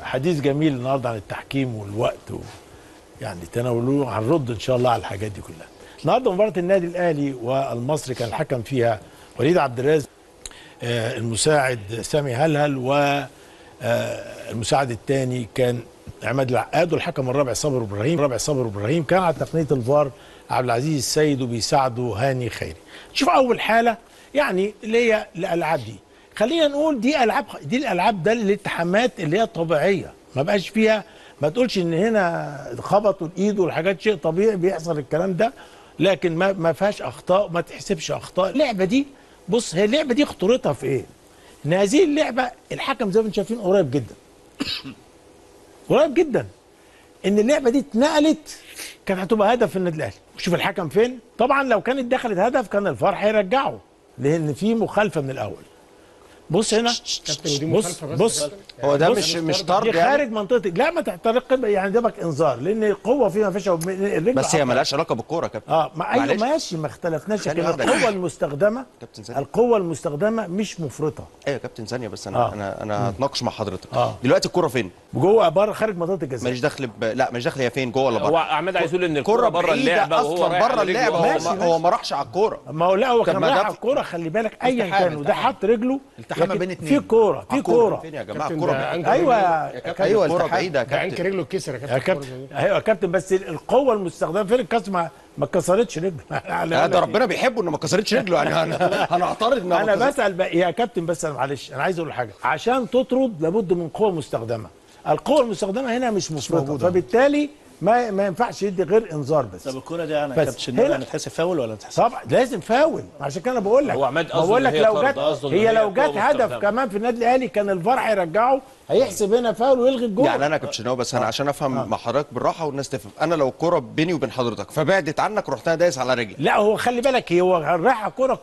حديث جميل النهارده عن التحكيم والوقت يعني تناولوه، هنرد ان شاء الله على الحاجات دي كلها. النهارده مباراه النادي الاهلي والمصري كان الحكم فيها وليد عبد الرازق، المساعد سامي هلهل، والمساعد الثاني كان عماد العقاد، والحكم الرابع صابر ابراهيم. كان على تقنيه الفار عبد العزيز السيد وبيساعده هاني خيري. نشوف اول حاله يعني اللي هي الالعاب دي. خلينا نقول دي الالعاب ده الالتحامات اللي هي طبيعيه، ما بقاش فيها، ما تقولش ان هنا خبطوا الايد والحاجات، شيء طبيعي بيحصل الكلام ده، لكن ما فيهاش اخطاء، ما تحسبش اخطاء. اللعبه دي بص، هي اللعبه دي خطورتها في ايه؟ ان هذه اللعبه الحكم زي ما انتم شايفين قريب جدا قريب جدا. ان اللعبه دي اتنقلت كانت هتبقى هدف في النادي الاهلي. وشوف الحكم فين. طبعا لو كانت دخلت هدف كان الفار هيرجعه لان في مخالفه من الاول. بص هنا، بص هو ده مش طرد يعني خارج منطقه، لا ما تحترق يعني ده بك انذار لان القوه فيها ما فيش الرجل، بس هي مالهاش علاقه بالكوره يا كابتن. ايوه ماشي، ما اختلفناش، لكن القوه المستخدمه مش مفرطه. ايوه يا كابتن ثانيه بس انا هتناقش مع حضرتك. دلوقتي الكوره فين؟ جوه بره خارج منطقه الجزاء. ماليش دخل لا مش داخل، هي فين، جوه ولا بره؟ هو عماد عايز يقول ان الكوره بره اللعبه اصلا بره اللعبه. هو ما راحش على الكوره. ما هو لا، هو كان راح على الكوره، خلي بالك ايا كان، وده حط رجله التحام بين اثنين. في كوره فين يا جماعه الكوره؟ ايوه الكوره بعيده يا كابتن. عنك رجله اتكسر يا كابتن. ايوه يا كابتن، بس القوه المستخدمه فين؟ الكسر ما اتكسرتش رجله. ده ربنا بيحبه انه ما كسرتش رجله يعني. هنعترض انا بسال يا كابتن، بس معلش انا عايز اقول حاجه. عشان تطرد لابد من قوه مستخدمه، القوه المستخدمه هنا مش مفرطه، فبالتالي ما ينفعش يدي غير انذار بس. طب الكوره دي انا كابتن شناوي هتحسب فاول ولا تحسب؟ طبعا لازم فاول، عشان كده انا بقول لك. هو عماد بقول لك لو جت هدف كمان في النادي الاهلي كان الفار هيرجعه، هيحسب هنا فاول ويلغي الجول. يعني انا كابتن شناوي بس انا عشان افهم مع حضرتك بالراحه والناس تفهم، انا لو الكوره بيني وبين حضرتك فبعدت عنك رحت انا دايس على رجلي. لا هو خلي بالك، هو راح الكوره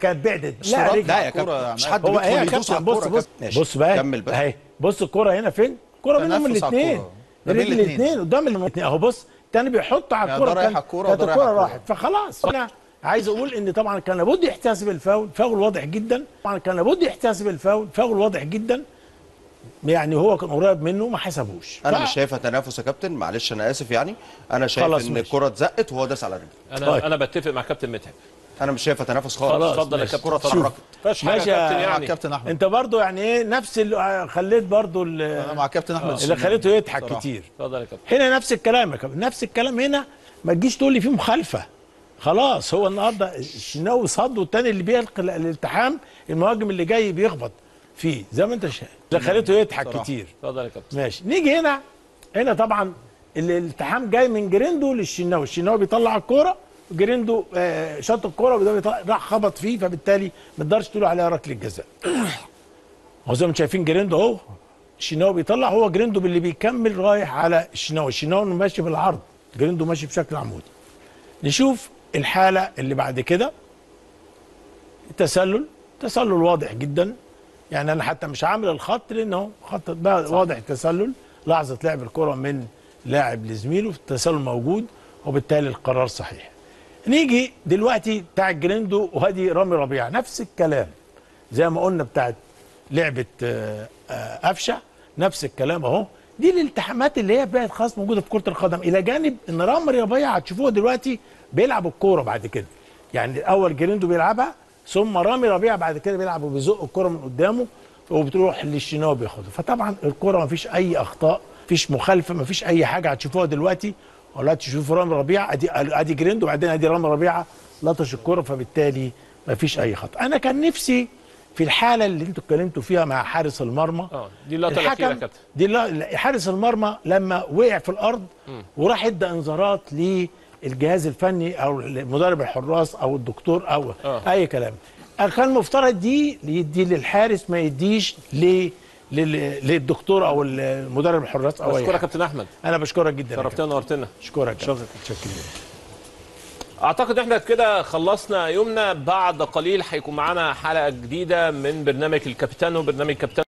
كانت بعدت. لا يا كابتن مش حد بيدخل يدوس على الكوره. بص بقى كمل بس اهي، بص الكوره هنا فين؟ الكوره بينهم الاثنين، الاثنين قدام الاثنين اهو. بص الثاني بيحط على الكوره، كانت الكوره راحت، فخلاص. انا عايز اقول ان طبعا كان لابد يحتسب الفاول، فاول واضح جدا. يعني هو كان قريب منه ما حسبوش. انا مش شايفها تنافس يا كابتن، معلش انا اسف يعني. انا شايف ان الكره اتزقت وهو داس على رجله. انا بتفق مع كابتن مدحت. انا مش شايفها تنافس خالص. اتفضل يا كابتن. الكره اتحركت. ماشي يا كابتن احمد. انت برضو يعني ايه نفس اللي خليت برضو انا مع كابتن احمد اللي خليته يضحك كتير. اتفضل يا كابتن. هنا نفس الكلام يا كابتن، نفس الكلام هنا. ما تجيش تقول لي في مخالفه. خلاص هو النهارده الشناوي صد، والتاني اللي بيلقي الالتحام المهاجم اللي جاي بيخبط فيه زي ما انت شايف، اللي خليته يضحك كتير. اتفضل يا كابتن. ماشي، نيجي هنا طبعا الالتحام جاي من جريندو للشناوي. الشناوي بيطلع الكوره، جريندو شاط الكوره وده راح خبط فيه، فبالتالي ما تقدرش تقول عليها ركله جزاء. هو زي ما انتم شايفين جريندو اهو، الشناوي بيطلع، هو جريندو اللي بيكمل رايح على الشناوي ماشي بالعرض، جريندو ماشي بشكل عمودي. نشوف الحاله اللي بعد كده. تسلل واضح جدا، يعني انا حتى مش عامل الخط لانه خط ده واضح التسلل، لحظه لعب الكره من لاعب لزميله، التسلل موجود وبالتالي القرار صحيح. نيجي دلوقتي بتاع جريندو وهادي رامي ربيعه، نفس الكلام زي ما قلنا بتاعت لعبه قفشه، نفس الكلام اهو. دي الالتحامات اللي هي بقت خلاص موجوده في كره القدم، الى جانب ان رامي ربيعه هتشوفوها دلوقتي بيلعب الكوره بعد كده. يعني الاول جريندو بيلعبها، ثم رامي ربيعه بعد كده بيلعب وبيزق الكوره من قدامه وبتروح للشناوي بياخدها. فطبعا الكوره ما فيش اي اخطاء، ما فيش مخالفه، ما فيش اي حاجه هتشوفوها دلوقتي. ولا تشوفوا رامي ربيعه ادي جريندو وبعدين ادي رامي ربيعه لطش الكوره، فبالتالي ما فيش اي خطا. انا كان نفسي في الحاله اللي انتوا اتكلمتوا فيها مع حارس المرمى، دي اللقطه الاخيره يا كابتن. دي حارس المرمى لما وقع في الارض وراح ادى انذارات للجهاز الفني او مدرب الحراس او الدكتور او اي كلام. كان المفترض دي يدي للحارس، ما يديش للدكتور او المدرب الحراس او بشكرك يا كابتن احمد. انا بشكرك جدا، شرفتنا ونورتنا. اشكرك. شكرا. اعتقد احنا كده خلصنا يومنا. بعد قليل هيكون معانا حلقه جديده من برنامج الكابيتانو، برنامج كابتن